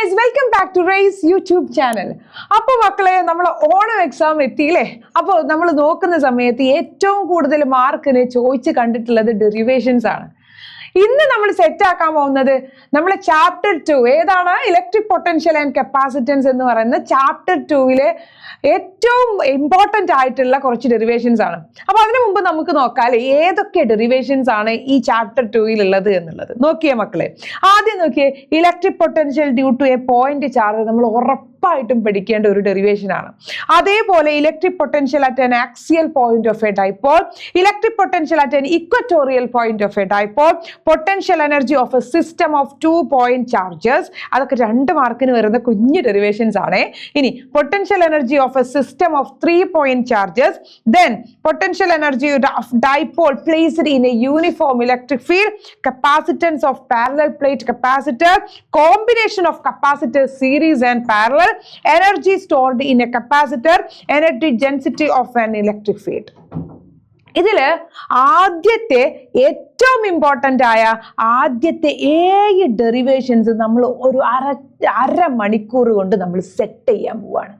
guys, welcome back to Ray's YouTube channel. അപ്പോൾ മക്കളെ നമ്മൾ ഓണം എക്സാം എത്തിയില്ലേ? അപ്പോൾ നമ്മൾ നോക്കുന്ന സമയത്ത് ഏറ്റവും കൂടുതൽ മാർക്കിന് ചോദിച്ച് കണ്ടിട്ടുള്ളത് ഡെറിവേഷൻസ് ആണ്. ഇന്ന് നമ്മൾ സെറ്റ് ആക്കാൻ പോകുന്നത് നമ്മളെ ചാപ്റ്റർ 2 ഏതാണ്? ഇലക്ട്രിക് പൊട്ടൻഷ്യൽ ആൻഡ് കപ്പാസിറ്റൻസ് എന്ന് പറയുന്ന ചാപ്റ്റർ 2-ലെ ഏറ്റവും ഇമ്പോർട്ടൻ്റ് ആയിട്ടുള്ള കുറച്ച് ഡെറിവേഷൻസ് ആണ്. അപ്പോൾ അതിനു മുമ്പ് നമുക്ക് നോക്കാം ഏതൊക്കെ ഡെറിവേഷൻസ് ആണ് ഈ ചാപ്റ്റർ 2-ൽ ഉള്ളത് എന്നുള്ളത്. നോക്കിയേ മക്കളെ, ആദ്യം നോക്കിയേ, electric potential due to a point charge നമ്മൾ ഉറപ്പായിട്ടും പഠിക്കേണ്ട ഒരു ഡെറിവേഷൻ ആണ്. അതേപോലെ electric potential at an axial point of a dipole, electric potential at an equatorial point of a dipole, potential energy of a system of 2 point charges. അതൊക്കെ 2 മാർക്കിന് വരുന്ന കുഞ്ഞു ഡെറിവേഷൻസ് ആണ്. ഇനി potential energy of a system of 3 point charges, then potential energy of dipole placed in A uniform electric field, capacitance of parallel plate capacitor, combination of capacitor series and parallel, energy stored in a capacitor, energy density of an electric field. ഇതില് ആദ്യത്തെ ഏറ്റവും important ആയ ആദ്യത്തെ 7 derivations നമ്മൾ ഒരു അര മണിക്കൂർ കൊണ്ട് നമ്മൾ സെറ്റ് ചെയ്യാൻ പോവാണ്.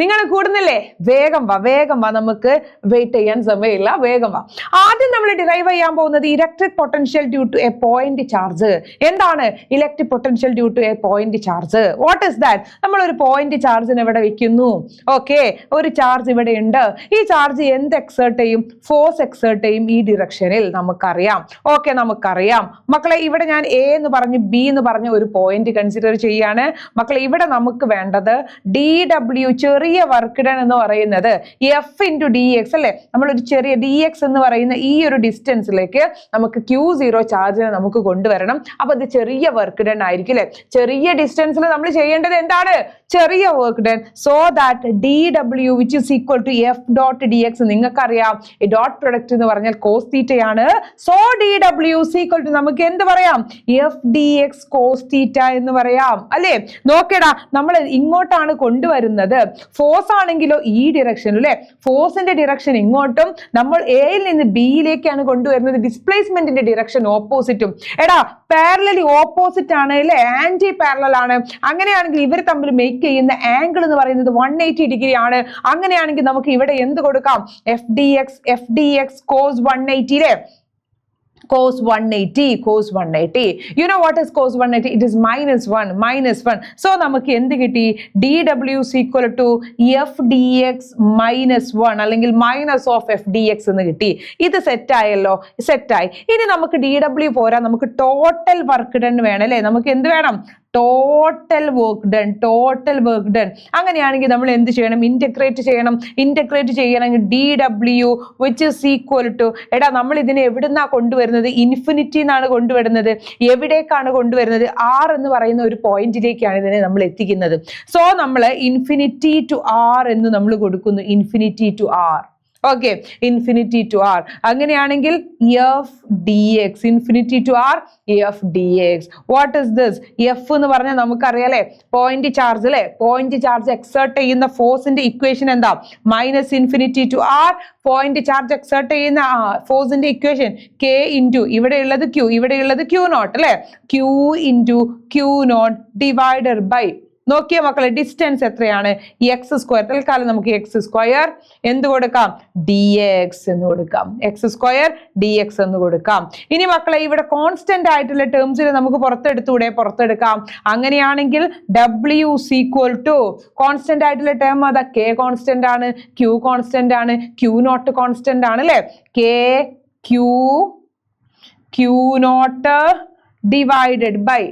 നിങ്ങൾ കൂടുന്നില്ലേ? വേഗം വാ, നമുക്ക് വെയിറ്റ് ചെയ്യാൻ സമയമില്ല, വേഗം വാ. ആദ്യം നമ്മൾ ഡിറൈവ് ചെയ്യാൻ പോകുന്നത് electric potential due to a point charge. എന്താണ് electric potential due to a point charge? What is that? നമ്മൾ ഒരു പോയിന്റ് ചാർജിന് ഇവിടെ വെക്കുന്നു. ഓക്കെ, ഒരു ചാർജ് ഇവിടെ ഉണ്ട്. ഈ ചാർജ് എന്ത് എക്സേർട്ട് ചെയ്യും? ഫോഴ്സ് എക്സേർട്ട് ചെയ്യും ഈ ഡിറക്ഷനിൽ. നമുക്കറിയാം. ഓക്കെ, നമുക്കറിയാം മക്കളെ. ഇവിടെ ഞാൻ എ എന്ന് പറഞ്ഞു, ബി എന്ന് പറഞ്ഞ ഒരു പോയിന്റ് കൺസിഡർ ചെയ്യാണ് മക്കളെ. ഇവിടെ നമുക്ക് വേണ്ടത് DW, ചെറിയ വർക്ക് ഡൺ എന്ന് പറയുന്നത് F × dx അല്ലെ. നമ്മളൊരു ചെറിയ dx എന്ന് പറയുന്ന ഈ ഒരു ഡിസ്റ്റൻസിലേക്ക് നമുക്ക് Q0 ചാർജിനെ നമുക്ക് കൊണ്ടുവരണം. അപ്പൊ അത് ചെറിയ വർക്ക് ഡൺ ആയിരിക്കും അല്ലെ. ചെറിയ ഡിസ്റ്റൻസിൽ നമ്മൾ ചെയ്യേണ്ടത് എന്താണ്? ചെറിയ work done. So that DW which is equal to F dot dx. നിങ്ങൾക്കറിയാം ഈ ഡോട്ട് പ്രൊഡക്റ്റ് എന്ന് പറഞ്ഞാൽ cos θ ആണ്. So DW is equal to നമുക്ക് എന്ത് പറയാം? F dx cos θ എന്ന് പറയാം അല്ലെ. നോക്കടാ, നമ്മൾ ഇങ്ങോട്ടാണ് കൊണ്ടുവരുന്നത്. ഫോഴ്സ് ആണെങ്കിലോ ഈ ഡിറക്ഷനിൽ അല്ലെ. ഫോഴ്സിന്റെ ഡിറക്ഷൻ ഇങ്ങോട്ടും, നമ്മൾ എയിൽ നിന്ന് ബിയിലേക്കാണ് കൊണ്ടുവരുന്നത്. ഡിസ്പ്ലേസ്മെന്റിന്റെ ഡിറക്ഷൻ ഓപ്പോസിറ്റും. എടാ, പാരലലി ഓപ്പോസിറ്റ് ആണ് അല്ലെ, ആന്റി പാരലൽ ആണ്. അങ്ങനെയാണെങ്കിൽ ഇവർ തമ്മിൽ മേക്ക് ചെയ്യുന്ന ആംഗിൾ എന്ന് പറയുന്നത് 180 ഡിഗ്രി ആണ്. അങ്ങനെയാണെങ്കിൽ നമുക്ക് ഇവിടെ എന്ത് കൊടുക്കാം? F dx cos 180 അല്ലേ. cos 180. You know what is cos 180? It is -1. So നമുക്ക് എന്ത് കിട്ടി? DW is equal to F dx -1 അല്ലെങ്കിൽ minus of F dx എന്ന് കിട്ടി. ഇത് സെറ്റായല്ലോ, സെറ്റായി. ഇനി നമുക്ക് DW പോരാ, നമുക്ക് ടോട്ടൽ വർക്ക് ഡൺ വേണം അല്ലേ. നമുക്ക് എന്ത് വേണം? Total work done. അങ്ങനെയാണെങ്കിൽ നമ്മൾ എന്ത് ചെയ്യണം? ഇന്റഗ്രേറ്റ് ചെയ്യണമെങ്കിൽ DW which is equal to, എടാ നമ്മൾ ഇതിനെ എവിടുന്നാ കൊണ്ടുവരുന്നത്? ഇൻഫിനിറ്റി എന്നാണ് കൊണ്ടുവരുന്നത്. എവിടേക്കാണ് കൊണ്ടുവരുന്നത്? R എന്ന് പറയുന്ന ഒരു പോയിന്റിലേക്കാണ് ഇതിനെ നമ്മൾ എത്തിക്കുന്നത്. സോ നമ്മൾ ഇൻഫിനിറ്റി ടു R എന്ന് നമ്മൾ കൊടുക്കുന്നു. Infinity to R. Okay, infinity to R. അങ്ങനെയാണെങ്കിൽ F dx, infinity to R, F dx. What is this? F എന്ന് പറഞ്ഞാൽ നമുക്കറിയാലേ പോയിന്റ് ചാർജ് അല്ലെ. പോയിന്റ് ചാർജ് എക്സേർട്ട് ചെയ്യുന്ന ഫോഴ്സിന്റെ ഇക്വേഷൻ എന്താ? -Infinity to R. Point charge exert ചെയ്യുന്ന ഫോഴ്സിന്റെ ഇക്വേഷൻ K × ഇവിടെയുള്ളത് Q, ഇവിടെയുള്ളത് Q0 അല്ലെ. Q × Q0 ഡിവൈഡഡ് ബൈ, നോക്കിയ മക്കളെ, ഡിസ്റ്റൻസ് എത്രയാണ്? x². തൽക്കാലം നമുക്ക് x² എന്ത് കൊടുക്കാം? dx എന്ന് കൊടുക്കാം. x² dx എന്ന് കൊടുക്കാം. ഇനി മക്കളെ ഇവിടെ കോൺസ്റ്റന്റ് ആയിട്ടുള്ള ടേംസിൽ നമുക്ക് പുറത്തെടുക്കാം. അങ്ങനെയാണെങ്കിൽ W is equal to, constant ആയിട്ടുള്ള ടേം അതാ K കോൺസ്റ്റന്റ് ആണ്, Q കോൺസ്റ്റന്റ് ആണ്, Q0 കോൺസ്റ്റന്റ് ആണ് അല്ലെ. Q0 ഡിവൈഡഡ് ബൈ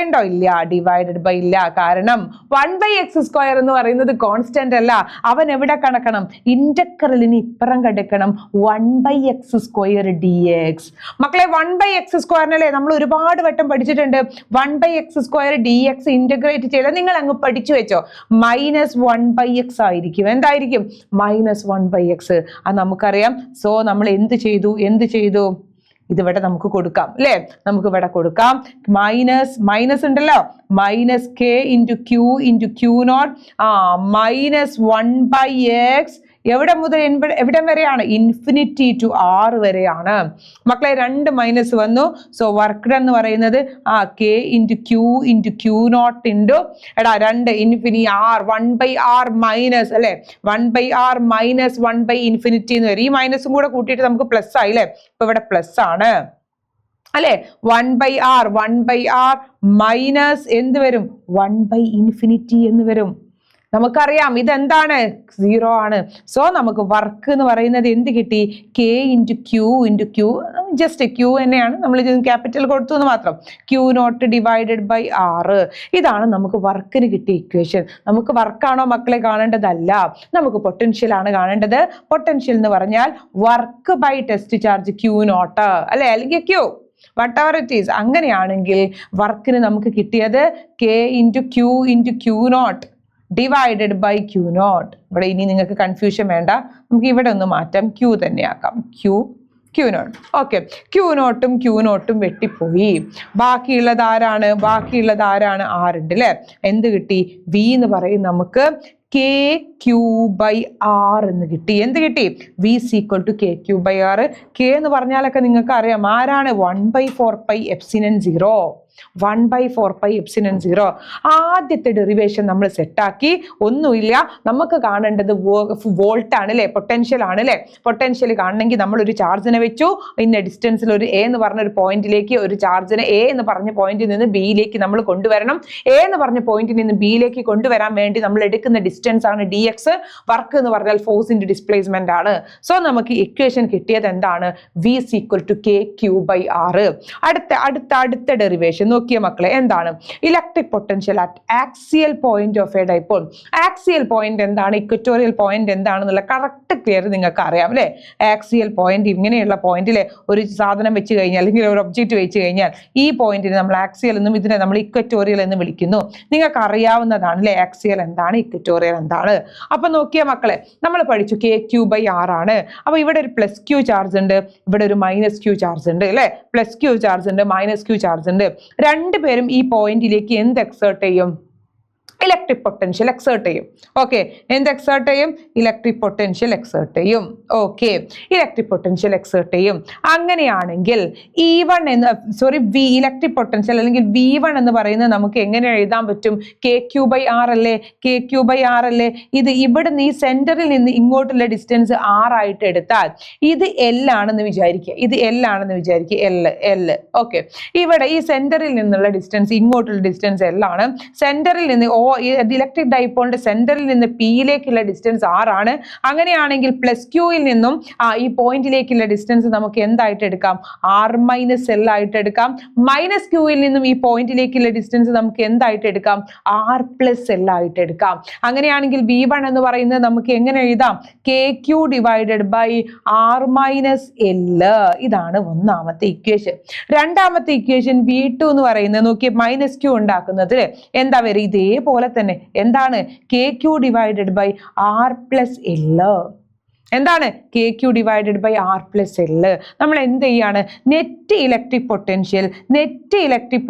ഉണ്ടോ? ഇല്ല, ഡിവൈഡഡ് ബൈ ഇല്ല. കാരണം 1/x² എന്ന് പറയുന്നത് കോൺസ്റ്റന്റ് അല്ല. അവൻ എവിടെ കടക്കണം? ഇന്റഗ്രലിന് ഇപ്പുറം കടക്കണം. 1/x² dx. മക്കളെ 1/x² അല്ലേ നമ്മൾ ഒരുപാട് വട്ടം പഠിച്ചിട്ടുണ്ട്. 1/x² dx ഇന്റഗ്രേറ്റ് ചെയ്താൽ നിങ്ങൾ അങ്ങ് പഠിച്ചു വെച്ചോ. -1/x ആയിരിക്കും. എന്തായിരിക്കും? -1/x. അത് നമുക്കറിയാം. സോ നമ്മൾ എന്ത് ചെയ്തു? ഇതിവിടെ നമുക്ക് കൊടുക്കാം അല്ലേ. നമുക്ക് ഇവിടെ കൊടുക്കാം. മൈനസ് ഉണ്ടല്ലോ, -k × Q × Q0 -1/x എവിടെ മുതൽ എവിടം വരെയാണ്? ഇൻഫിനിറ്റി ടു ആർ വരെയാണ് മക്കളെ. 2 മൈനസ് വന്നു. സോ വർക്ക് ഡൺ എന്ന് പറയുന്നത് K into Q naught into 2 infinity R 1/r minus അല്ലെ 1/r മൈനസ് 1/ഇൻഫിനിറ്റി എന്ന് വരും. ഈ മൈനസും കൂടെ കൂട്ടിയിട്ട് നമുക്ക് പ്ലസ് ആയി അല്ലെ. ഇപ്പൊ ഇവിടെ പ്ലസ് ആണ് അല്ലെ. 1/r മൈനസ് എന്ത് വരും? 1/ഇൻഫിനിറ്റി എന്ന് വരും. നമുക്കറിയാം ഇതെന്താണ്? 0 ആണ്. സോ നമുക്ക് വർക്ക് എന്ന് പറയുന്നത് എന്ത് കിട്ടി? K into Q just Q തന്നെയാണ്, നമ്മൾ ക്യാപിറ്റൽ കൊടുത്തു എന്ന് മാത്രം. Q naught divided by R. ഇതാണ് നമുക്ക് വർക്കിന് കിട്ടിയ ഇക്വേഷൻ. നമുക്ക് വർക്കാണോ മക്കളെ കാണേണ്ടതല്ല, നമുക്ക് പൊട്ടൻഷ്യൽ ആണ് കാണേണ്ടത്. പൊട്ടൻഷ്യൽ എന്ന് പറഞ്ഞാൽ work by test charge Q naught അല്ലെ, അല്ലെങ്കിൽ Q whatever it is. അങ്ങനെയാണെങ്കിൽ വർക്കിന് നമുക്ക് കിട്ടിയത് K into Q naught divided by Q naught. ഇവിടെ ഇനി നിങ്ങൾക്ക് കൺഫ്യൂഷൻ വേണ്ട, നമുക്ക് ഇവിടെ ഒന്ന് മാറ്റാം, ക്യൂ തന്നെ ആക്കാം. Q naught. ഓക്കെ, ക്യൂ നോട്ടും വെട്ടിപ്പോയി. ബാക്കിയുള്ളത് ആരാണ്? ആറുണ്ട് അല്ലെ. എന്ത് കിട്ടി? വി എന്ന് പറയും നമുക്ക് കെ ക്യൂ ബൈ ആർ എന്ന് കിട്ടി. എന്ത് കിട്ടി? V equal to K Q by R. K എന്ന് പറഞ്ഞാലൊക്കെ നിങ്ങൾക്ക് അറിയാം ആരാണ്? 1/4πε0. 1/4πε0. ആദ്യത്തെ ഡെറിവേഷൻ നമ്മൾ സെറ്റാക്കി. ഒന്നുമില്ല, നമുക്ക് കാണേണ്ടത് വോൾട്ട് ആണ് അല്ലെ, പൊട്ടൻഷ്യൽ ആണ് അല്ലെ. പൊട്ടൻഷ്യൽ കാണണമെങ്കിൽ നമ്മൾ ഒരു ചാർജിനെ വെച്ചു, ഇന്ന ഡിസ്റ്റൻസിൽ ഒരു എ എന്ന് പറഞ്ഞ ഒരു പോയിന്റിലേക്ക് ഒരു ചാർജിനെ എ എന്ന് പറഞ്ഞ പോയിന്റിൽ നിന്ന് ബിയിലേക്ക് നമ്മൾ കൊണ്ടുവരണം. എ എന്ന് പറഞ്ഞ പോയിന്റിൽ നിന്ന് ബിയിലേക്ക് കൊണ്ടുവരാൻ വേണ്ടി നമ്മൾ എടുക്കുന്ന ഡിസ്റ്റൻസ് ആണ് dx. വർക്ക് എന്ന് പറഞ്ഞാൽ ഫോഴ്സ് ഇൻറ്റു ഡിസ്പ്ലേസ്മെന്റ് ആണ്. സോ നമുക്ക് ഇക്വേഷൻ കിട്ടിയത് എന്താണ്? V equal to K Q by R. അടുത്ത ഡെറിവേഷൻ നോക്കിയ മക്കളെ, എന്താണ്? Electric potential at axial point of a dipole. Axial point എന്താണ്, ഇക്വറ്റോറിയൽ പോയിന്റ് എന്താണെന്നുള്ള കറക്റ്റ് ക്ലിയർ നിങ്ങൾക്ക് അറിയാം അല്ലെ. ആക്സിയൽ പോയിന്റ് ഇങ്ങനെയുള്ള പോയിന്റിലെ ഒരു സാധനം വെച്ച് കഴിഞ്ഞാൽ അല്ലെങ്കിൽ ഒരു ഒബ്ജക്റ്റ് വെച്ച് കഴിഞ്ഞാൽ ഈ പോയിന്റിനെ നമ്മൾ ആക്സിയൽ എന്നും ഇതിനെ നമ്മൾ ഇക്വറ്റോറിയൽ എന്ന് വിളിക്കുന്നു. നിങ്ങൾക്ക് അറിയാവുന്നതാണ് അല്ലെ, ആക്സിയൽ എന്താണ്, ഇക്വറ്റോറിയൽ എന്താണ്. അപ്പൊ നോക്കിയ മക്കളെ, നമ്മൾ പഠിച്ചു കെ ക്യൂ ബൈ ആർ ആണ്. അപ്പൊ ഇവിടെ ഒരു പ്ലസ് ക്യൂ ചാർജ് ഉണ്ട്, ഇവിടെ ഒരു മൈനസ് ക്യൂ ചാർജ് ഉണ്ട് അല്ലെ. പ്ലസ് ക്യൂ ചാർജ് ഉണ്ട്, മൈനസ് ക്യൂ ചാർജ് ഉണ്ട്. രണ്ടുപേരും ഈ പോയിന്റിലേക്ക് എന്ത് എക്സേർട്ട് ചെയ്യും? ഇലക്ട്രിക് പൊട്ടൻഷ്യൽ എക്സേർട്ട് ചെയ്യും. ഓക്കെ, എന്ത് എക്സേർട്ട് ചെയ്യും? ഇലക്ട്രിക് പൊട്ടൻഷ്യൽ എക്സേർട്ട് ചെയ്യും. ഓക്കെ, ഇലക്ട്രിക് പൊട്ടൻഷ്യൽ എക്സേർട്ട് ചെയ്യും. അങ്ങനെയാണെങ്കിൽ ഇലക്ട്രിക് പൊട്ടൻഷ്യൽ അല്ലെങ്കിൽ V1 എന്ന് പറയുന്നത് നമുക്ക് എങ്ങനെ എഴുതാൻ പറ്റും? കെ ക്യൂ ബൈ ആർ അല്ലേ. ഇത് ഇവിടുന്ന് ഈ സെന്ററിൽ നിന്ന് ഇങ്ങോട്ടുള്ള ഡിസ്റ്റൻസ് R ആയിട്ട് എടുത്താൽ ഇത് L ആണെന്ന് വിചാരിക്കുക. L. ഓക്കെ, ഇവിടെ ഈ സെന്ററിൽ നിന്നുള്ള ഡിസ്റ്റൻസ് ഇങ്ങോട്ടുള്ള ഡിസ്റ്റൻസ് L ആണ്. സെന്ററിൽ നിന്ന് ഇലക്ട്രിക് ഡൈപോളിന്റെ സെന്ററിൽ നിന്ന് പിയിലേക്കുള്ള ഡിസ്റ്റൻസ് R ആണ്. അങ്ങനെയാണെങ്കിൽ പ്ലസ് ക്യൂയിൽ നിന്നും ഈ പോയിന്റിലേക്കുള്ള ഡിസ്റ്റൻസ് നമുക്ക് എന്തായിട്ട് എടുക്കാം? R-L ആയിട്ട് എടുക്കാം. മൈനസ് ക്യൂയിൽ നിന്നും ഈ പോയിന്റിലേക്കുള്ള ഡിസ്റ്റൻസ് നമുക്ക് എന്തായിട്ട് എടുക്കാം? R+L ആയിട്ട് എടുക്കാം. അങ്ങനെയാണെങ്കിൽ V1 എന്ന് പറയുന്നത് നമുക്ക് എങ്ങനെ എഴുതാം? K Q divided by R-L. ഇതാണ് ഒന്നാമത്തെ ഇക്വേഷൻ. രണ്ടാമത്തെ ഇക്വേഷൻ V2 എന്ന് പറയുന്നത് നോക്കിയ മൈനസ് ക്യൂ ഉണ്ടാക്കുന്നത് എന്താ വരും? ഇതേപോലെ തന്നെ എന്താണ്? K Q divided by R+L. എന്താണ്? K Q divided by R+L. നമ്മൾ എന്ത് ചെയ്യാണ്? നെറ്റ് ഇലക്ട്രിക്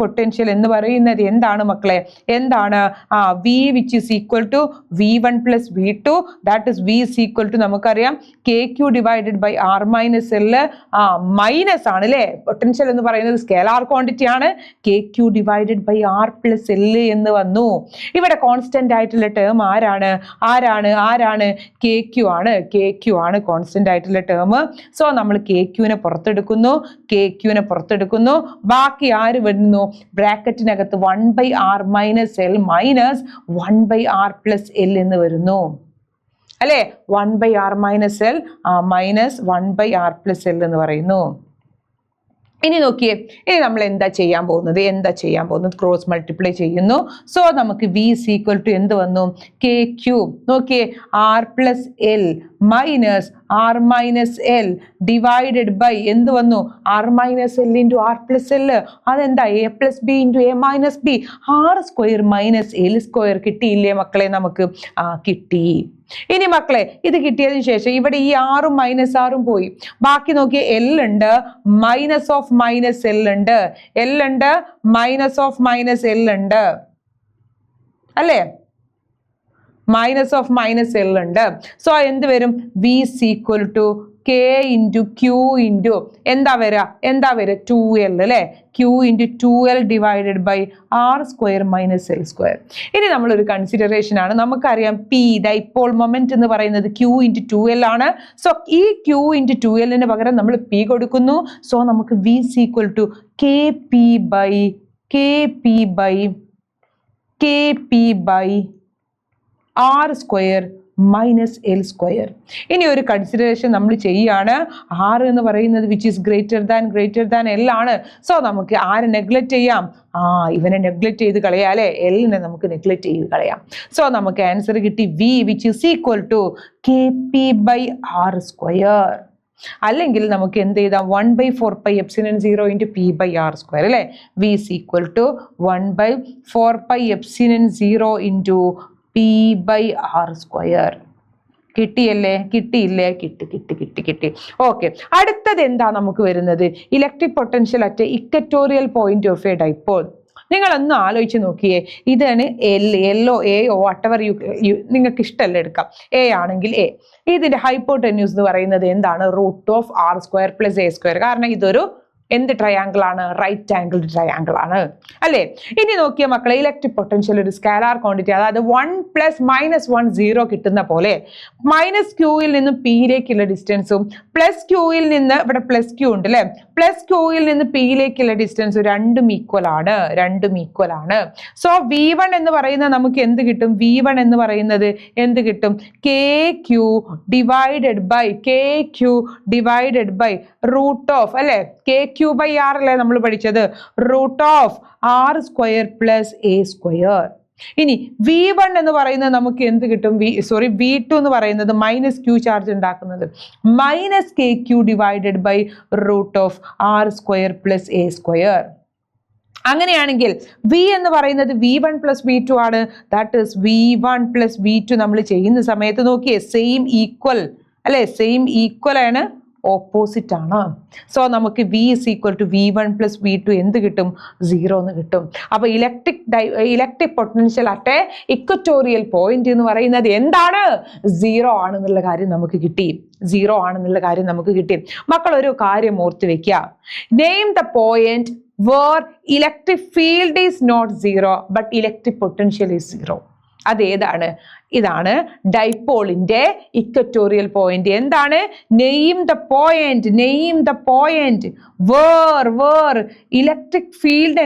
പൊട്ടൻഷ്യൽ എന്ന് പറയുന്നത് എന്താണ് മക്കളെ? എന്താണ്? V which is equal to V1 plus V2, that is V is equal to നമുക്കറിയാം K Q divided by R-L. Minus ആണ് അല്ലേ. പൊട്ടൻഷ്യൽ എന്ന് പറയുന്നത് സ്കേലാർ ക്വാണ്ടിറ്റി ആണ്. K Q divided by R+L എന്ന് വന്നു. ഇവിടെ കോൺസ്റ്റന്റ് ആയിട്ടുള്ള ടേം ആരാണ്? കെ ക്യൂ ആണ് കോൺസ്റ്റന്റ് ആയിട്ടുള്ള ടേം. സോ നമ്മൾ കെ ക്യൂനെ പുറത്തെടുക്കുന്നു. ബാക്കി ആര് വരുന്നു? ബ്രാക്കറ്റിനകത്ത് 1/R-L മൈനസ് 1/R+L എന്ന് വരുന്നു അല്ലെ. 1/R-L മൈനസ് 1/R+L എന്ന് പറയുന്നു. ഇനി നോക്കിയേ, ഇനി നമ്മൾ എന്താ ചെയ്യാൻ പോകുന്നത്? ക്രോസ് മൾട്ടിപ്ലൈ ചെയ്യുന്നു. സോ നമുക്ക് V is equal to എന്ത് വന്നു? K cube. നോക്കിയേ, R+L minus R-L divided by എന്ത് വന്നു? R-L into R+L. അതെന്താ? A+B into A-B. R² minus L² കിട്ടിയില്ലേ മക്കളെ നമുക്ക്? കിട്ടി. ഇനി മക്കളെ, ഇത് കിട്ടിയതിന് ശേഷം ഇവിടെ ഈ ആറും മൈനസ് ആറും പോയി. ബാക്കി നോക്കിയ L ഉണ്ട്, മൈനസ് ഓഫ് മൈനസ് L ഉണ്ട്, മൈനസ് ഓഫ് മൈനസ് L ഉണ്ട് അല്ലേ. മൈനസ് ഓഫ് മൈനസ് എൽ ഉണ്ട്. സോ എന്ത് വരും? V is equal to K into Q into എന്താ വരിക 2L അല്ലേ? Q into 2L divided by R square minus L square. ഇനി നമ്മളൊരു കൺസിഡറേഷൻ ആണ്, നമുക്കറിയാം പി ഡൈപോൾ മൊമെന്റ് എന്ന് പറയുന്നത് ക്യൂ ഇൻറ്റു 2L ആണ്. സോ ഈ ക്യൂ ഇൻറ്റു 2Lന് പകരം നമ്മൾ പി കൊടുക്കുന്നു. സോ നമുക്ക് V is equal to K P by R square minus L square. ഇനി ഒരു കൺസിഡറേഷൻ നമ്മൾ ചെയ്യുകയാണ്. ആർ എന്ന് പറയുന്നത് which is greater than L ആണ്. സോ നമുക്ക് ആരെ നെഗ്ലക്റ്റ് ചെയ്യാം? ഇവനെ നെഗ്ലക്റ്റ് ചെയ്ത് കളയാം അല്ലേ? എല്ലിനെ നമുക്ക് നെഗ്ലക്റ്റ് ചെയ്ത് കളയാം. സോ നമുക്ക് ആൻസർ കിട്ടി V which is equal to K P by R square. അല്ലെങ്കിൽ നമുക്ക് എന്ത് ചെയ്താം? 1/4πε0 into P by R square അല്ലേ? V is equal to 1/4πε0 into P by R square. കിട്ടിയല്ലേ? കിട്ടിയില്ലേ? കിട്ടി. ഓക്കെ, അടുത്തത് എന്താ നമുക്ക് വരുന്നത്? Electric potential at equatorial point of a dipole. നിങ്ങളൊന്ന് ആലോചിച്ച് നോക്കിയേ. ഇതാണ് എല്ലോ എയോ വട്ടവർ നിങ്ങൾക്ക് ഇഷ്ടമല്ല എടുക്കാം. എ ആണെങ്കിൽ എ. ഇതിന്റെ ഹൈപ്പോടെന്യൂസ് എന്ന് പറയുന്നത് എന്താണ്? √r² + a². കാരണം ഇതൊരു എന്ത് ട്രയാങ്കിൾ ആണ്? റൈറ്റ് ആംഗിൾഡ് ട്രയാങ്കിൾ ആണ് അല്ലേ? ഇനി നോക്കിയ മക്കളെ, ഇലക്ട്രിക് പൊട്ടൻഷ്യൽ ഒരു സ്കാലാർ ക്വാണ്ടിറ്റി, അതായത് 1 + -1 0 കിട്ടുന്ന പോലെ മൈനസ് ക്യൂയിൽ നിന്ന് പിയിലേക്കുള്ള ഡിസ്റ്റൻസും പ്ലസ് ക്യൂയിൽ നിന്ന് ഇവിടെ പ്ലസ് ക്യൂ ഉണ്ട് അല്ലേ? പ്ലസ് ക്യൂയിൽ നിന്ന് പിയിലേക്കുള്ള ഡിസ്റ്റൻസ് രണ്ടും ഈക്വൽ ആണ്. സോ V1 എന്ന് പറയുന്നത് നമുക്ക് എന്ത് കിട്ടും? V1 എന്ന് പറയുന്നത് എന്ത് കിട്ടും? K Q divided by root of അല്ലേ? കെ ക്യൂ ബൈ ആർ അല്ലേ നമ്മൾ പഠിച്ചത്? √r² + a². ഇനി V1 എന്ന് പറയുന്നത് നമുക്ക് എന്ത് കിട്ടും? V2 എന്ന് പറയുന്നത് മൈനസ് ക്യൂ ചാർജ് ഉണ്ടാക്കുന്നത് -kq divided by √r² + a². അങ്ങനെയാണെങ്കിൽ V എന്ന് പറയുന്നത് V1 + V2 ആണ്. ദാറ്റ് ഈസ് V1 + V2 നമ്മൾ ചെയ്യുന്ന സമയത്ത് നോക്കിയേ, സെയിം ഈക്വൽ അല്ലേ? സെയിം ഈക്വൽ ആണ്, ഓപ്പോസിറ്റ് ആണ്. സോ നമുക്ക് V is equal to V1 + V2 എന്ത് കിട്ടും? 0 എന്ന് കിട്ടും. അപ്പോൾ electric potential at equatorial point എന്ന് പറയുന്നത് എന്താണ്? 0 ആണെന്നുള്ള കാര്യം നമുക്ക് കിട്ടി. മക്കൾ ഒരു കാര്യം ഓർത്ത് വെക്കുക. Name the point where electric field is not 0 but electric potential is 0. അതേതാണ്? ഇതാണ് ഡൈപോളിന്റെ ഇക്വറ്റോറിയൽ പോയിന്റ്. എന്താണ്? Name the point where electric field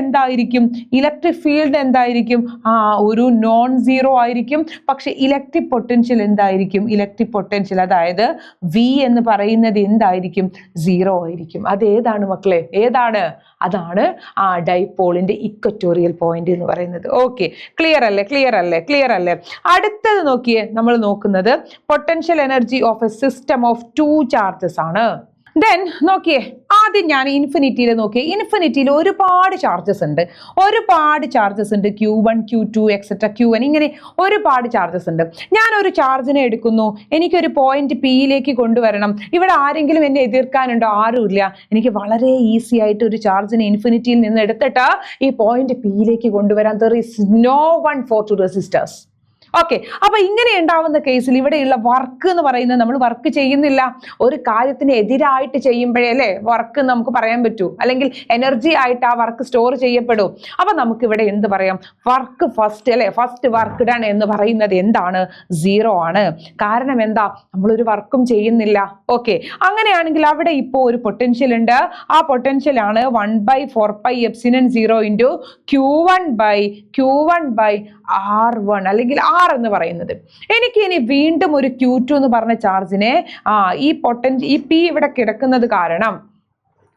എന്തായിരിക്കും? ഒരു നോൺ സീറോ ആയിരിക്കും. പക്ഷെ ഇലക്ട്രിക് പൊട്ടൻഷ്യൽ എന്തായിരിക്കും? അതായത് വി എന്ന് പറയുന്നത് എന്തായിരിക്കും? 0 ആയിരിക്കും. അതേതാണ് മക്കളെ? അതാണ് ആ ഡൈപോളിന്റെ ഇക്വറ്റോറിയൽ പോയിന്റ് എന്ന് പറയുന്നത്. ഓക്കെ, ക്ലിയർ അല്ലേ? അടുത്തത് നോക്കിയേ, നമ്മൾ നോക്കുന്നത് potential energy of a system of 2 charges ആണ്. ദെൻ നോക്കിയേ, ആദ്യം ഞാൻ ഇൻഫിനിറ്റിയിൽ നോക്കിയേ. ഇൻഫിനിറ്റിയിൽ ഒരുപാട് ചാർജസ് ഉണ്ട്. Q1 Q2 എക്സെട്ര Qn, ഇങ്ങനെ ഒരുപാട് ചാർജസ് ഉണ്ട്. ഞാൻ ഒരു ചാർജിനെ എടുക്കുന്നു, എനിക്കൊരു പോയിന്റ് പിയിലേക്ക് കൊണ്ടുവരണം. ഇവിടെ ആരെങ്കിലും എന്നെ എതിർക്കാനുണ്ടോ? ആരുമില്ല. എനിക്ക് വളരെ ഈസി ആയിട്ട് ഒരു ചാർജിനെ ഇൻഫിനിറ്റിയിൽ നിന്ന് എടുത്തിട്ട് ഈ പോയിന്റ് പിയിലേക്ക് കൊണ്ടുവരാൻ. There is no one for to resistors. Okay, അപ്പൊ ഇങ്ങനെ ഉണ്ടാവുന്ന കേസിൽ ഇവിടെയുള്ള വർക്ക് എന്ന് പറയുന്നത്, നമ്മൾ വർക്ക് ചെയ്യുന്നില്ല, ഒരു കാര്യത്തിന് എതിരായിട്ട് ചെയ്യുമ്പോഴേ അല്ലേ വർക്ക് നമുക്ക് പറയാൻ പറ്റൂ, അല്ലെങ്കിൽ എനർജി ആയിട്ട് ആ വർക്ക് സ്റ്റോർ ചെയ്യപ്പെടൂ. അപ്പൊ നമുക്ക് ഇവിടെ എന്ത് പറയാം? വർക്ക് ഫസ്റ്റ് വർക്ക് ഡൺ എന്ന് പറയുന്നത് എന്താണ്? 0 ആണ്. കാരണം എന്താ? നമ്മളൊരു വർക്കും ചെയ്യുന്നില്ല. ഓക്കെ, അങ്ങനെയാണെങ്കിൽ അവിടെ ഇപ്പോൾ ഒരു പൊട്ടൻഷ്യൽ ഉണ്ട്. ആ പൊട്ടൻഷ്യൽ ആണ് 1/4πε0 ഇൻറ്റു Q1 ബൈ R1 അല്ലെങ്കിൽ R എന്ന് പറയുന്നത്. എനിക്ക് ഇനി വീണ്ടും ഒരു Q2 എന്ന് പറഞ്ഞ ചാർജിനെ ഈ P ഇവിടെ കിടക്കുന്നത് കാരണം,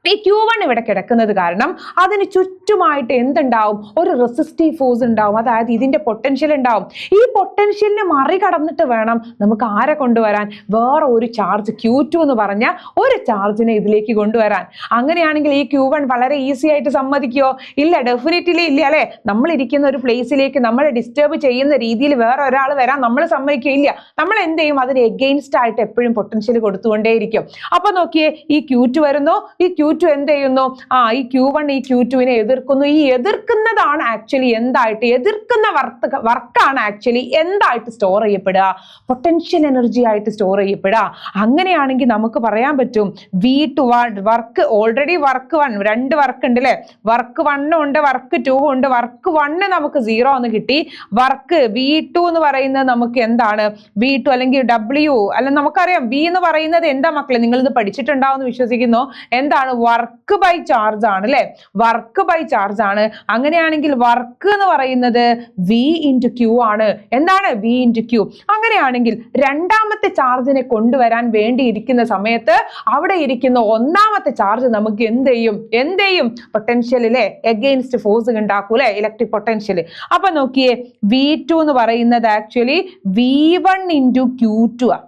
ഈ Q1 ഇവിടെ കിടക്കുന്നത് കാരണം അതിന് ചുറ്റുമായിട്ട് എന്തുണ്ടാവും? ഒരു റെസിസ്റ്റീവ് ഫോഴ്സ് ഉണ്ടാവും. അതായത് ഇതിന്റെ പൊട്ടൻഷ്യൽ ഉണ്ടാവും. ഈ പൊട്ടൻഷ്യലിനെ മറികടന്നിട്ട് വേണം നമുക്ക് ആരെ കൊണ്ടുവരാൻ? വേറെ ഒരു ചാർജ് Q2 എന്ന് പറഞ്ഞ ഒരു ചാർജിനെ ഇതിലേക്ക് കൊണ്ടുവരാൻ. അങ്ങനെയാണെങ്കിൽ ഈ Q1 വളരെ ഈസി ആയിട്ട് സമ്മതിക്കുമോ? ഇല്ല, ഡെഫിനറ്റ്ലി ഇല്ല അല്ലേ? നമ്മൾ ഇരിക്കുന്ന ഒരു പ്ലേസിലേക്ക് നമ്മളെ ഡിസ്റ്റർബ് ചെയ്യുന്ന രീതിയിൽ വേറെ ഒരാൾ വരാൻ നമ്മൾ സമ്മതിക്കില്ല. നമ്മൾ എന്ത് ചെയ്യും? അതിന് എഗെയിൻസ്റ്റ് ആയിട്ട് എപ്പോഴും പൊട്ടൻഷ്യൽ കൊടുത്തുകൊണ്ടേയിരിക്കും. അപ്പൊ നോക്കിയേ, ഈ Q2 വരുന്നു, ഈ Q2 Q2 എന്ത് ചെയ്യുന്നു? ഈ Q1 ഈ Q2വിനെ എതിർക്കുന്നു. ഈ എതിർക്കുന്നതാണ് ആക്ച്വലി എന്തായിട്ട്, എതിർക്കുന്ന വർക്കാണ് ആക്ച്വലി എന്തായിട്ട് സ്റ്റോർ ചെയ്യപ്പെടുക? പൊട്ടൻഷ്യൽ എനർജി ആയിട്ട് സ്റ്റോർ ചെയ്യപ്പെടുക. അങ്ങനെയാണെങ്കിൽ നമുക്ക് പറയാൻ പറ്റും V2 work already work 1 2 work ഉണ്ട് അല്ലെ? വർക്ക് 1 ഉണ്ട്, വർക്ക് 2 ഉണ്ട്. വർക്ക് 1 നമുക്ക് 0 എന്ന് കിട്ടി. വർക്ക് V2 എന്ന് പറയുന്നത് നമുക്ക് എന്താണ്? V2 അല്ലെങ്കിൽ W അല്ല, നമുക്കറിയാം V എന്ന് പറയുന്നത് എന്താ മക്കളെ? നിങ്ങൾ ഇത് പഠിച്ചിട്ടുണ്ടാവുമെന്ന് വിശ്വസിക്കുന്നു. എന്താണ്? വർക്ക് ബൈ ചാർജ് ആണ് അല്ലെ? വർക്ക് ബൈ ചാർജ് ആണ്. അങ്ങനെയാണെങ്കിൽ വർക്ക് എന്ന് പറയുന്നത് V into Q ആണ്. എന്താണ്? V into Q. അങ്ങനെയാണെങ്കിൽ രണ്ടാമത്തെ ചാർജിനെ കൊണ്ടുവരാൻ വേണ്ടിയിരിക്കുന്ന സമയത്ത് അവിടെ ഇരിക്കുന്ന ഒന്നാമത്തെ ചാർജ് നമുക്ക് എന്ത് ചെയ്യും? പൊട്ടൻഷ്യലിലെ എഗെയിൻസ്റ്റ് ഫോഴ്സ് ഉണ്ടാക്കൂലെ, ഇലക്ട്രിക് പൊട്ടൻഷ്യൽ. അപ്പൊ നോക്കിയേ, V2 എന്ന് പറയുന്നത് ആക്ച്വലി V1 into Q2 ആ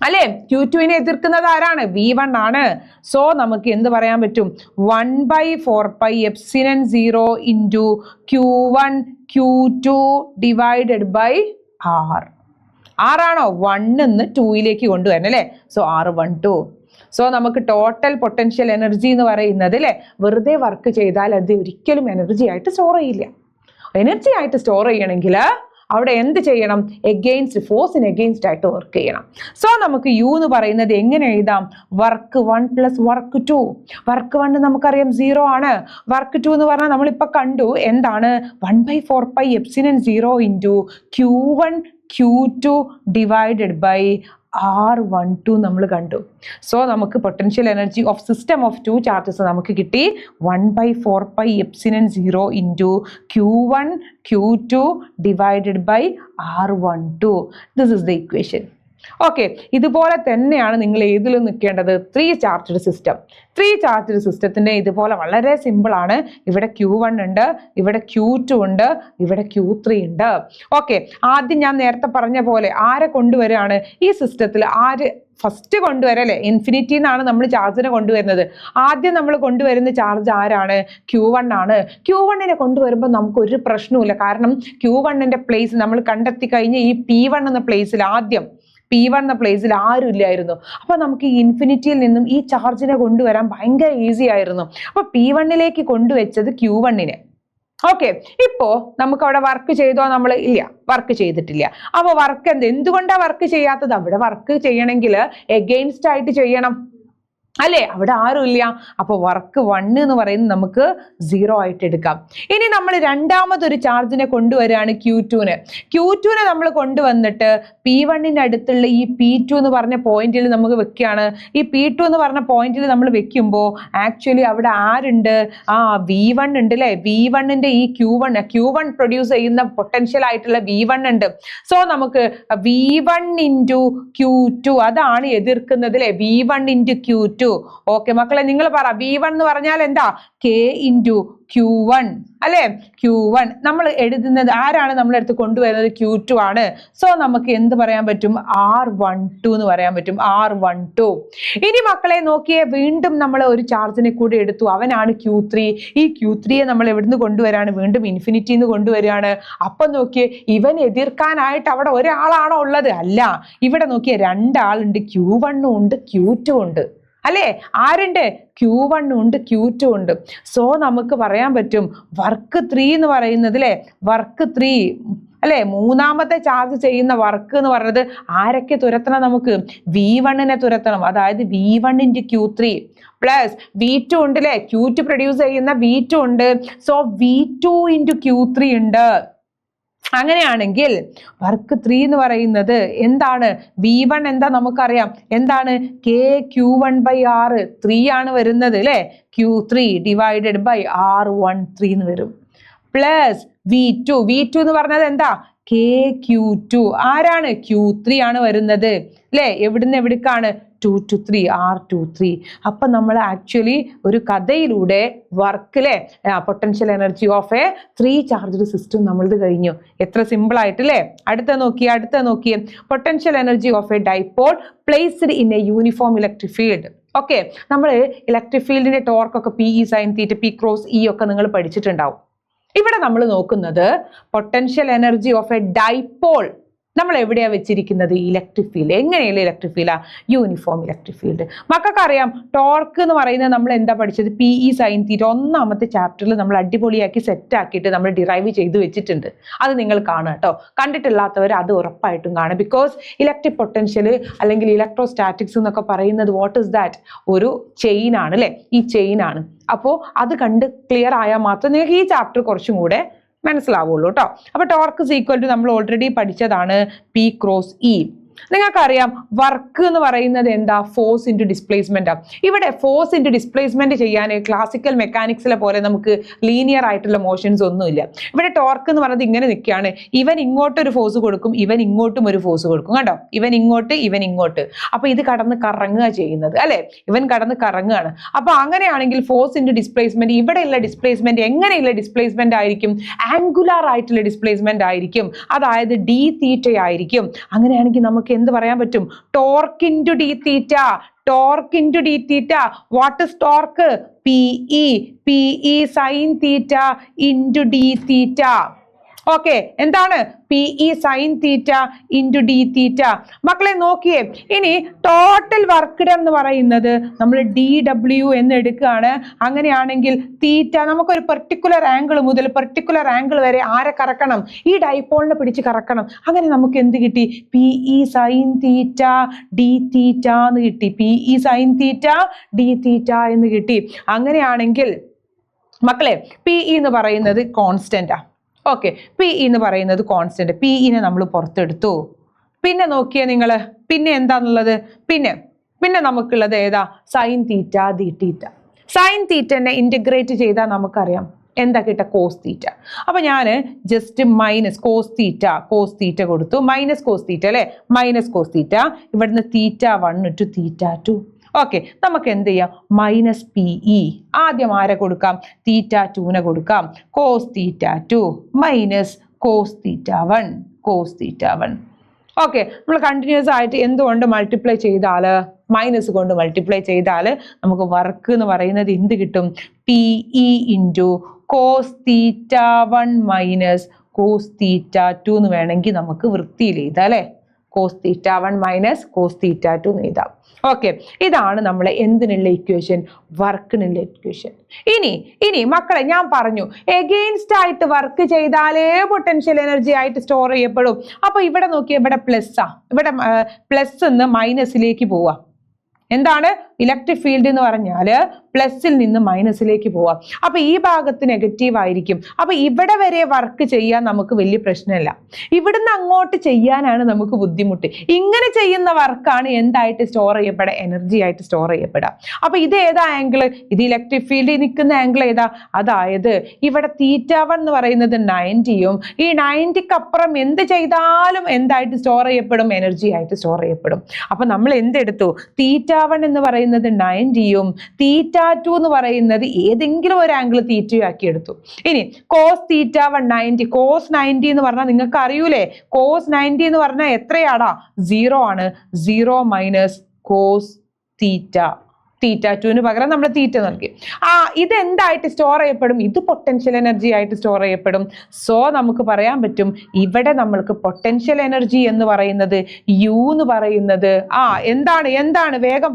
അല്ലെ? Q2വിനെ എതിർക്കുന്നത് ആരാണ്? V1 ആണ്. സോ നമുക്ക് എന്ത് പറയാൻ പറ്റും? 1/4πε0 into Q1 Q2 divided by R. ആറാണോ? 1 എന്ന് 2ലേക്ക് കൊണ്ടുവരണം അല്ലെ? So R12. സോ നമുക്ക് ടോട്ടൽ പൊട്ടൻഷ്യൽ എനർജി എന്ന് പറയുന്നത് അല്ലെ, വെറുതെ വർക്ക് ചെയ്താൽ അത് ഒരിക്കലും എനർജി ആയിട്ട് സ്റ്റോർ ചെയ്യില്ല. എനർജി ആയിട്ട് സ്റ്റോർ ചെയ്യണമെങ്കിൽ അവിടെ എന്ത് ചെയ്യണം? എഗെയിൻസ്റ്റ് ഫോഴ്സിന് എഗെയിൻസ്റ്റ് ആയിട്ട് വർക്ക് ചെയ്യണം. സോ നമുക്ക് U എന്ന് പറയുന്നത് എങ്ങനെ എഴുതാം? Work 1 plus work 2. വർക്ക് 1 നമുക്കറിയാം 0 ആണ്. വർക്ക് 2 എന്ന് പറഞ്ഞാൽ നമ്മളിപ്പോൾ കണ്ടു എന്താണ്? 1/4πε0 into Q1 Q2 divided by R12 നമ്മൾ കണ്ടു. സോ നമുക്ക് potential energy of system of 2 charges നമുക്ക് കിട്ടി 1/4πε0 into Q1 Q2 divided by R12. This is the equation. Okay, ഇതുപോലെ തന്നെയാണ് നിങ്ങൾ ഏതിലും നിൽക്കേണ്ടത്? 3 ചാർജ്ഡ് സിസ്റ്റം. 3 ചാർജ്ഡ് സിസ്റ്റത്തിന്റെ ഇതുപോലെ വളരെ സിമ്പിൾ ആണ്. ഇവിടെ Q1 ഉണ്ട്, ഇവിടെ Q2 ഉണ്ട്, ഇവിടെ Q3 ഉണ്ട്. ഓക്കെ, ആദ്യം ഞാൻ നേരത്തെ പറഞ്ഞ പോലെ ആരെ കൊണ്ടുവരികയാണ് ഈ സിസ്റ്റത്തിൽ? ആര് ഫസ്റ്റ് കൊണ്ടുവരല്ലേ? ഇൻഫിനിറ്റി എന്നാണ് നമ്മൾ ചാർജിനെ കൊണ്ടുവരുന്നത്. ആദ്യം നമ്മൾ കൊണ്ടുവരുന്ന ചാർജ് ആരാണ്? Q1 ആണ്. Q1നെ കൊണ്ടുവരുമ്പോൾ നമുക്ക് ഒരു പ്രശ്നവുമില്ല. കാരണം Q1ന്റെ പ്ലേസ് നമ്മൾ കണ്ടെത്തി കഴിഞ്ഞ ഈ P1 എന്ന പ്ലേസിൽ ആദ്യം P1 എന്ന പ്ലേസിൽ ആരും ഇല്ലായിരുന്നു. അപ്പൊ നമുക്ക് ഈ ഇൻഫിനിറ്റിയിൽ നിന്നും ഈ ചാർജിനെ കൊണ്ടുവരാൻ ഭയങ്കര ഈസി ആയിരുന്നു. അപ്പൊ P1ലേക്ക് കൊണ്ടുവച്ചത് Q1നെ. ഓക്കെ, ഇപ്പോ നമുക്ക് അവിടെ വർക്ക് ചെയ്തോ? നമ്മൾ ഇല്ല, വർക്ക് ചെയ്തിട്ടില്ല. അപ്പൊ വർക്ക് എന്തുകൊണ്ടാണ് വർക്ക് ചെയ്യാത്തത്? അവിടെ വർക്ക് ചെയ്യണമെങ്കിൽ എഗെയിൻസ്റ്റ് ആയിട്ട് ചെയ്യണം അല്ലേ? അവിടെ ആരും ഇല്ല. അപ്പൊ വർക്ക് 1 എന്ന് പറയുന്നത് നമുക്ക് 0 ആയിട്ട് എടുക്കാം. ഇനി നമ്മൾ രണ്ടാമതൊരു ചാർജിനെ കൊണ്ടുവരികയാണ് Q2നെ. Q2നെ നമ്മൾ കൊണ്ടുവന്നിട്ട് P1ന്റെ അടുത്തുള്ള ഈ P2 എന്ന് പറഞ്ഞ പോയിന്റിൽ നമുക്ക് വെക്കുകയാണ്. ഈ P2 എന്ന് പറഞ്ഞ പോയിന്റിൽ നമ്മൾ വെക്കുമ്പോൾ ആക്ച്വലി അവിടെ ആരുണ്ട്? V1 ഉണ്ട് അല്ലെ? V1ന്റെ ഈ Q1 പ്രൊഡ്യൂസ് ചെയ്യുന്ന പൊട്ടൻഷ്യൽ ആയിട്ടുള്ള V1 ഉണ്ട്. സോ നമുക്ക് V1 into Q2 അതാണ് എതിർക്കുന്നത് അല്ലെ? V1 into Q2. ഓക്കെ മക്കളെ, നിങ്ങൾ പറ, V1 എന്ന് പറഞ്ഞാൽ എന്താ? K into Q1 അല്ലെ? Q1 നമ്മൾ എഴുതുന്നത് ആരാണ്? നമ്മളെടുത്ത് കൊണ്ടുവരുന്നത് Q2 ആണ്. സോ നമുക്ക് എന്ത് പറയാൻ പറ്റും? R12 എന്ന് പറയാൻ പറ്റും. R12. ഇനി മക്കളെ നോക്കിയേ, വീണ്ടും നമ്മൾ ഒരു ചാർജിനെ കൂടി എടുത്തു. അവനാണ് Q3. ഈ Q3യെ നമ്മൾ എവിടുന്ന് കൊണ്ടുവരാണ്? വീണ്ടും ഇൻഫിനിറ്റിന്ന് കൊണ്ടുവരികയാണ്. അപ്പൊ നോക്കിയേ, ഇവൻ എതിർക്കാനായിട്ട് അവിടെ ഒരാളാണോ ഉള്ളത്? അല്ല, ഇവിടെ നോക്കിയേ 2 ആളുണ്ട്. Q1 ഉണ്ട്, Q2 ഉണ്ട് അല്ലേ? ആരുണ്ട്? Q1 ഉണ്ട്, Q2 ഉണ്ട്. സോ നമുക്ക് പറയാൻ പറ്റും വർക്ക് 3 എന്ന് പറയുന്നത് അല്ലെ? വർക്ക് 3 അല്ലെ? മൂന്നാമത്തെ ചാർജ് ചെയ്യുന്ന വർക്ക് എന്ന് പറയുന്നത് ആരൊക്കെ തുരത്തണം? നമുക്ക് V1നെ തുരത്തണം. അതായത് V1 into Q3 plus V2 ഉണ്ട് അല്ലെ? Q2 പ്രൊഡ്യൂസ് ചെയ്യുന്ന V2 ഉണ്ട്. സോ V2 into Q3 ഉണ്ട്. അങ്ങനെയാണെങ്കിൽ വർക്ക് 3 എന്ന് പറയുന്നത് എന്താണ്? V1 എന്താ നമുക്കറിയാം. എന്താണ്? KQ1/R 3 ആണ് വരുന്നത് അല്ലെ? Q3 divided by R13 എന്ന് വരും. പ്ലസ് V2 എന്ന് പറഞ്ഞത് എന്താ? KQ2. ആരാണ്? Q3 ആണ് വരുന്നത് അല്ലെ? എവിടുന്ന് എവിടേക്കാണ്? 2 to 3, R23. അപ്പൊ നമ്മൾ ആക്ച്വലി ഒരു കഥയിലൂടെ വർക്ക് അല്ലെ, potential energy of A 3 charged system നമ്മളിത് കഴിഞ്ഞു. എത്ര സിമ്പിൾ ആയിട്ട് അല്ലെ? അടുത്ത നോക്കിയേ potential energy of a dipole placed in A uniform electric field. Okay, നമ്മൾ ഇലക്ട്രിക് ഫീൽഡിന്റെ ടോർക്ക് ഒക്കെ PE sin θ, P cross E ഒക്കെ നിങ്ങൾ പഠിച്ചിട്ടുണ്ടാവും. ഇവിടെ നമ്മൾ നോക്കുന്നത് potential energy of a dipole നമ്മൾ എവിടെയാണ് വെച്ചിരിക്കുന്നത്? Electric field. എങ്ങനെയുള്ള ഇലക്ട്രിക് ഫീൽഡാ? Uniform electric field. മക്കൾക്കറിയാം ടോർക്ക് എന്ന് പറയുന്നത് നമ്മൾ എന്താ പഠിച്ചത്? PE sin θ. ഒന്നാമത്തെ ചാപ്റ്ററിൽ നമ്മൾ അടിപൊളിയാക്കി സെറ്റ് ആക്കിയിട്ട് നമ്മൾ ഡിറൈവ് ചെയ്ത് വെച്ചിട്ടുണ്ട്. അത് നിങ്ങൾ കാണുക കേട്ടോ. കണ്ടിട്ടില്ലാത്തവർ അത് ഉറപ്പായിട്ടും കാണും. ബിക്കോസ് ഇലക്ട്രിക് പൊട്ടൻഷ്യൽ അല്ലെങ്കിൽ ഇലക്ട്രോസ്റ്റാറ്റിക്സ് എന്നൊക്കെ പറയുന്നത് വാട്ട് ഇസ് ദാറ്റ്? ഒരു ചെയിൻ ആണ് അല്ലേ? ഈ ചെയിൻ ആണ്. അപ്പോൾ അത് കണ്ട് ക്ലിയർ ആയാൽ മാത്രം നിങ്ങൾക്ക് ഈ ചാപ്റ്റർ കുറച്ചും കൂടെ മനസ്സിലാവുള്ളൂ കേട്ടോ. അപ്പൊ ടോർക്ക് ഈസ് ഈക്വൽ ടു നമ്മൾ ഓൾറെഡി പഠിച്ചതാണ് P ക്രോസ് E. നിങ്ങൾക്കറിയാം വർക്ക് എന്ന് പറയുന്നത് എന്താ? Force into displacement. ഇവിടെ ഫോഴ്സ് ഇൻറ്റു ഡിസ്പ്ലേസ്മെന്റ് ചെയ്യാൻ ക്ലാസിക്കൽ മെക്കാനിക്സിലെ പോലെ നമുക്ക് ലീനിയർ ആയിട്ടുള്ള മോഷൻസ് ഒന്നുമില്ല. ഇവിടെ ടോർക്ക് എന്ന് പറയുന്നത് ഇങ്ങനെ നിൽക്കുകയാണ്. ഇവൻ ഇങ്ങോട്ടൊരു ഫോഴ്സ് കൊടുക്കും, ഇവൻ ഇങ്ങോട്ടും ഒരു ഫോഴ്സ് കൊടുക്കും. കണ്ടോ? ഇവൻ ഇങ്ങോട്ട്, ഇവൻ ഇങ്ങോട്ട്. അപ്പൊ ഇത് കടന്ന് കറങ്ങുക ചെയ്യുന്നത് അല്ലെ? ഇവൻ കടന്ന് കറങ്ങുകയാണ്. അപ്പൊ അങ്ങനെയാണെങ്കിൽ ഫോഴ്സ് ഇൻറ്റു ഡിസ്പ്ലേസ്മെന്റ്, ഇവിടെയുള്ള ഡിസ്പ്ലേസ്മെന്റ് എങ്ങനെയുള്ള ഡിസ്പ്ലേസ്മെന്റ് ആയിരിക്കും? ആംഗുലാർ ആയിട്ടുള്ള ഡിസ്പ്ലേസ്മെന്റ് ആയിരിക്കും. അതായത് d θ ആയിരിക്കും. അങ്ങനെയാണെങ്കിൽ നമുക്ക് എന്ത് പറയാൻ പറ്റും? Torque into d θ. Torque into d θ. What is torque? PE sin θ into d θ. Okay, എന്താണ്? PE sin θ into d θ. മക്കളെ നോക്കിയേ, ഇനി ടോട്ടൽ വർക്ക് ഡൺ എന്ന് പറയുന്നത് നമ്മൾ DW എന്ന് എടുക്കുകയാണ്. അങ്ങനെയാണെങ്കിൽ തീറ്റ നമുക്കൊരു പെർട്ടിക്കുലർ ആംഗിൾ മുതൽ പെർട്ടിക്കുലർ ആംഗിൾ വരെ ആരെ കറക്കണം? ഈ ഡൈപോളിനെ പിടിച്ച് കറക്കണം. അങ്ങനെ നമുക്ക് എന്ത് കിട്ടി? PE sin θ d θ എന്ന് കിട്ടി. PE sin θ d θ എന്ന് കിട്ടി. അങ്ങനെയാണെങ്കിൽ മക്കളെ PE എന്ന് പറയുന്നത് കോൺസ്റ്റന്റാ. ഓക്കെ, PE എന്ന് പറയുന്നത് കോൺസ്റ്റന്റ്. PE നമ്മൾ പുറത്തെടുത്തു. പിന്നെ നോക്കിയേ നിങ്ങൾ, പിന്നെ എന്താന്നുള്ളത്? പിന്നെ നമുക്കുള്ളത് ഏതാ? sin θ d θ. sin θ ഇന്റഗ്രേറ്റ് ചെയ്താൽ നമുക്കറിയാം എന്താ കിട്ടുക? cos θ. അപ്പൊ ഞാൻ ജസ്റ്റ് മൈനസ് cos θ കൊടുത്തു. മൈനസ് cos θ അല്ലെ? Minus cos θ. ഇവിടുന്ന് θ1 to θ2. ഓക്കെ, നമുക്ക് എന്ത് ചെയ്യാം? Minus PE. ആദ്യം ആരെ കൊടുക്കാം? θ2 കൊടുക്കാം. cos θ2 minus cos θ1. ഓക്കെ, നമ്മൾ കണ്ടിന്യൂസ് ആയിട്ട് എന്തുകൊണ്ട് മൾട്ടിപ്ലൈ ചെയ്താൽ? മൈനസ് കൊണ്ട് മൾട്ടിപ്ലൈ ചെയ്താൽ നമുക്ക് വർക്ക് എന്ന് പറയുന്നത് എന്ത് കിട്ടും? PE into cos θ1 minus cos θ2 എന്ന് വേണമെങ്കിൽ നമുക്ക് വൃത്തിയിൽ എഴുതാം അല്ലേ? cos θ1 മൈനസ് cos θ2 എന്ന് എഴുതാം. ഓക്കെ, ഇതാണ് നമ്മളെ എന്തിനുള്ള ഇക്വേഷൻ? വർക്കിനുള്ള ഇക്വേഷൻ. ഇനി മക്കളെ ഞാൻ പറഞ്ഞു എഗെയിൻസ്റ്റ് ആയിട്ട് വർക്ക് ചെയ്താലേ പൊട്ടൻഷ്യൽ എനർജി ആയിട്ട് സ്റ്റോർ ചെയ്യപ്പെടും. അപ്പൊ ഇവിടെ നോക്കിയാൽ ഇവിടെ പ്ലസ്സാ. ഇവിടെ പ്ലസ് നിന്ന് മൈനസിലേക്ക് പോവാ. എന്താണ്? ഇലക്ട്രിക് ഫീൽഡ് എന്ന് പറഞ്ഞാൽ പ്ലസിൽ നിന്ന് മൈനസിലേക്ക് പോവാം. അപ്പൊ ഈ ഭാഗത്ത് നെഗറ്റീവ് ആയിരിക്കും. അപ്പൊ ഇവിടെ വരെ വർക്ക് ചെയ്യാൻ നമുക്ക് വലിയ പ്രശ്നമില്ല. ഇവിടുന്ന് അങ്ങോട്ട് ചെയ്യാനാണ് നമുക്ക് ബുദ്ധിമുട്ട്. ഇങ്ങനെ ചെയ്യുന്ന വർക്കാണ് എന്തായിട്ട് സ്റ്റോർ ചെയ്യപ്പെടുക? എനർജി ആയിട്ട് സ്റ്റോർ ചെയ്യപ്പെടുക. അപ്പൊ ഇത് ഏതാ ആംഗിൾ? ഇത് ഇലക്ട്രിക് ഫീൽഡിൽ നിൽക്കുന്ന ആംഗിൾ ഏതാ? അതായത് ഇവിടെ θ1 എന്ന് പറയുന്നത് 90യും ഈ 90ക്ക് അപ്പുറം എന്ത് ചെയ്താലും എന്തായിട്ട് സ്റ്റോർ ചെയ്യപ്പെടും? എനർജി ആയിട്ട് സ്റ്റോർ ചെയ്യപ്പെടും. അപ്പൊ നമ്മൾ എന്തെടുത്തു? θ1 എന്ന് പറയുന്നത് 90യും θ2 എന്ന് പറയുന്നത് ഏതെങ്കിലും ഒരു ആംഗിൾ തീറ്റയും ആക്കി എടുത്തു. ഇനി cos θ1 90. cos 90 എന്ന് പറഞ്ഞാൽ നിങ്ങൾക്ക് അറിയൂലേ? cos 90 എന്ന് പറഞ്ഞാൽ എത്രയാടാ? 0 ആണ്. 0 മൈനസ് cos θ2 പകരം നമ്മൾ തീറ്റ നൽകി. ഇത് എന്തായിട്ട് സ്റ്റോർ ചെയ്യപ്പെടും? ഇത് പൊട്ടൻഷ്യൽ എനർജി ആയിട്ട് സ്റ്റോർ ചെയ്യപ്പെടും. സോ നമുക്ക് പറയാൻ പറ്റും ഇവിടെ നമ്മൾക്ക് പൊട്ടൻഷ്യൽ എനർജി എന്ന് പറയുന്നത് U എന്ന് പറയുന്നത് എന്താണ്? വേഗം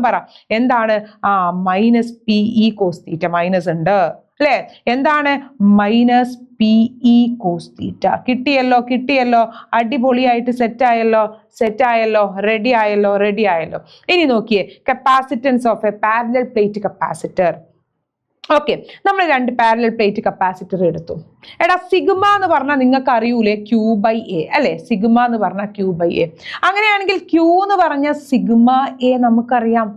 പറ. എന്താണ്? Minus PE cos θ. മൈനസ് ഉണ്ട് അല്ലെ? എന്താണ്? Minus PE cos θ. കിട്ടിയല്ലോ. അടിപൊളിയായിട്ട് സെറ്റ് ആയല്ലോ. റെഡി ആയല്ലോ. ഇനി നോക്കിയേ, capacitance of A parallel plate capacitor. Okay, നമ്മൾ 2 പാരലൽ പ്ലേറ്റ് കപ്പാസിറ്റർ എടുത്തു. എടാ സിഗ്മ എന്ന് പറഞ്ഞാൽ നിങ്ങൾക്ക് അറിയൂലേ? Q/A അല്ലെ? സിഗ്മ എന്ന് പറഞ്ഞാൽ Q/A. അങ്ങനെയാണെങ്കിൽ Q എന്ന് പറഞ്ഞ സിഗ്മ A നമുക്കറിയാം.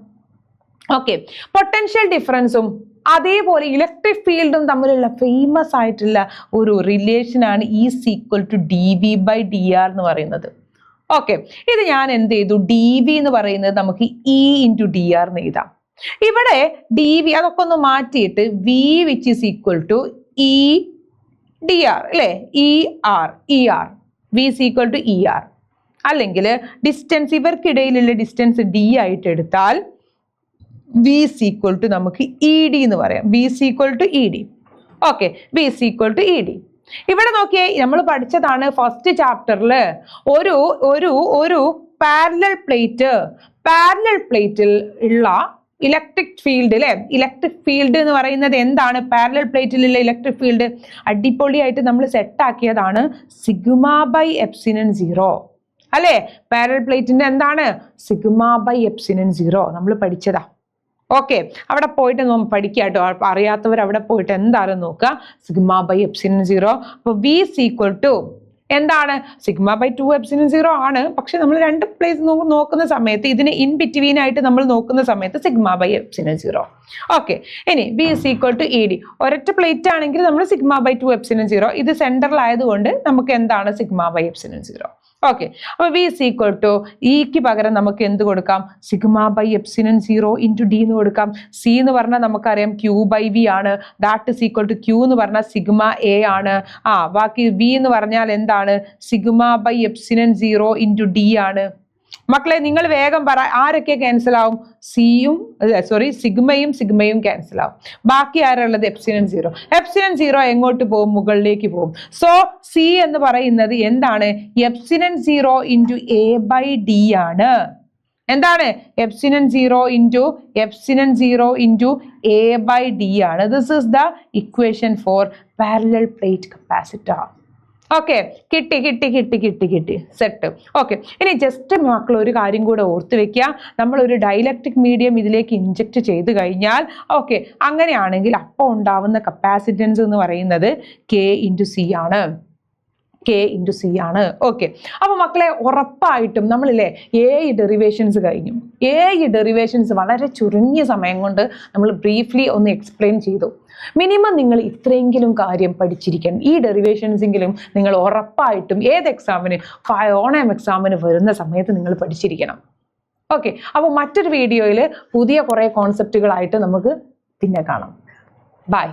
ഓക്കെ, പൊട്ടൻഷ്യൽ ഡിഫറൻസും അതേപോലെ ഇലക്ട്രിക് ഫീൽഡും തമ്മിലുള്ള ഫേമസ് ആയിട്ടുള്ള ഒരു റിലേഷനാണ് E=dV/dr എന്ന് പറയുന്നത്. ഓക്കെ, ഇത് ഞാൻ എന്ത് ചെയ്തു? dV എന്ന് പറയുന്നത് നമുക്ക് E × dr എന്ന് എഴുതാം. ഇവിടെ dV അതൊക്കെ ഒന്ന് മാറ്റിയിട്ട് V which is equal to E dr അല്ലേ? ER V is equal to ER. അല്ലെങ്കിൽ ഡിസ്റ്റൻസ്, ഇവർക്കിടയിലുള്ള ഡിസ്റ്റൻസ് D ആയിട്ട് എടുത്താൽ V is equal to നമുക്ക് ED എന്ന് പറയാം. V is equal to ED. Okay, V is equal to ED. ഇവിടെ നോക്കിയേ, നമ്മൾ പഠിച്ചതാണ് ഫസ്റ്റ് ചാപ്റ്ററിൽ ഒരു ഒരു ഒരു പാരലൽ പ്ലേറ്റിൽ ഉള്ള ഇലക്ട്രിക് ഫീൽഡ് അല്ലെ. ഇലക്ട്രിക് ഫീൽഡ് എന്ന് പറയുന്നത് എന്താണ്? പാരലൽ പ്ലേറ്റിലുള്ള ഇലക്ട്രിക് ഫീൽഡ് അടിപൊളിയായിട്ട് നമ്മൾ സെറ്റ് ആക്കിയതാണ് σ/ε0 അല്ലെ. പാരലൽ പ്ലേറ്റിന്റെ എന്താണ്? σ/ε0 നമ്മൾ പഠിച്ചതാ. ഓക്കെ, അവിടെ പോയിട്ട് പഠിക്കുക കേട്ടോ. അറിയാത്തവർ അവിടെ പോയിട്ട് എന്താണെന്ന് നോക്കുക. σ/ε0. അപ്പൊ V = എന്താണ്? σ/2ε0 ആണ്. പക്ഷെ നമ്മൾ രണ്ട് പ്ലേസ് നോക്കുന്ന സമയത്ത് ഇതിന് ഇൻ ബിറ്റ്വീൻ ആയിട്ട് നമ്മൾ നോക്കുന്ന സമയത്ത് σ/ε0. ഓക്കെ, ഇനി V = ED. ഒരൊറ്റ പ്ലേറ്റ് ആണെങ്കിൽ നമ്മൾ σ/2ε0. ഇത് സെന്ററിലായതുകൊണ്ട് നമുക്ക് എന്താണ്? σ/ε0. ഓക്കെ, അപ്പൊ V = ഇക്ക് പകരം നമുക്ക് എന്ത് കൊടുക്കാം? σ/ε0 × D എന്ന് കൊടുക്കാം. C എന്ന് പറഞ്ഞാൽ നമുക്കറിയാം Q/V ആണ്. ദാറ്റ് Q എന്ന് പറഞ്ഞാൽ σA ആണ്. ബാക്കി V എന്ന് പറഞ്ഞാൽ എന്താണ്? σ/ε0 × D ആണ്. മക്കളെ നിങ്ങൾ വേഗം പറ, ആരൊക്കെ ക്യാൻസൽ ആവും? സിഗ്മയും ക്യാൻസൽ ആവും. ബാക്കി ആരുള്ളത്? ε0. ε0 എങ്ങോട്ട് പോകും? മുകളിലേക്ക് പോകും. സോ സി എന്ന് പറയുന്നത് എന്താണ്? ε0 × A/D ആണ്. എന്താണ്? ε0 × A/D ആണ്. This is the equation for parallel plate capacitor. Okay, കിട്ടി സെറ്റ്. ഓക്കെ, ഇനി ജസ്റ്റ് മക്കൾ ഒരു കാര്യം കൂടെ ഓർത്ത് വെക്കുക. നമ്മൾ ഒരു ഡൈലക്ട്രിക് മീഡിയം ഇതിലേക്ക് ഇൻജെക്ട് ചെയ്ത് കഴിഞ്ഞാൽ ഓക്കെ, അങ്ങനെയാണെങ്കിൽ അപ്പോൾ ഉണ്ടാവുന്ന കപ്പാസിറ്റൻസ് എന്ന് പറയുന്നത് K/C ആണ്. ഓക്കെ, അപ്പൊ മക്കളെ ഉറപ്പായിട്ടും നമ്മളില്ലേ 7 ഡെറിവേഷൻസ് കഴിഞ്ഞു. 7 ഡെറിവേഷൻസ് വളരെ ചുരുങ്ങിയ സമയം കൊണ്ട് നമ്മൾ ബ്രീഫ്ലി ഒന്ന് എക്സ്പ്ലെയിൻ ചെയ്തു. മിനിമം നിങ്ങൾ ഇത്രയെങ്കിലും കാര്യം പഠിച്ചിരിക്കണം. ഈ ഡെറിവേഷൻസെങ്കിലും നിങ്ങൾ ഉറപ്പായിട്ടും ഏത് എക്സാമിന്, ഓണം എക്സാമിന് വരുന്ന സമയത്ത് നിങ്ങൾ പഠിച്ചിരിക്കണം. ഓക്കെ, അപ്പോൾ മറ്റൊരു വീഡിയോയിൽ പുതിയ കുറേ കോൺസെപ്റ്റുകളായിട്ട് നമുക്ക് പിന്നെ കാണാം. ബൈ.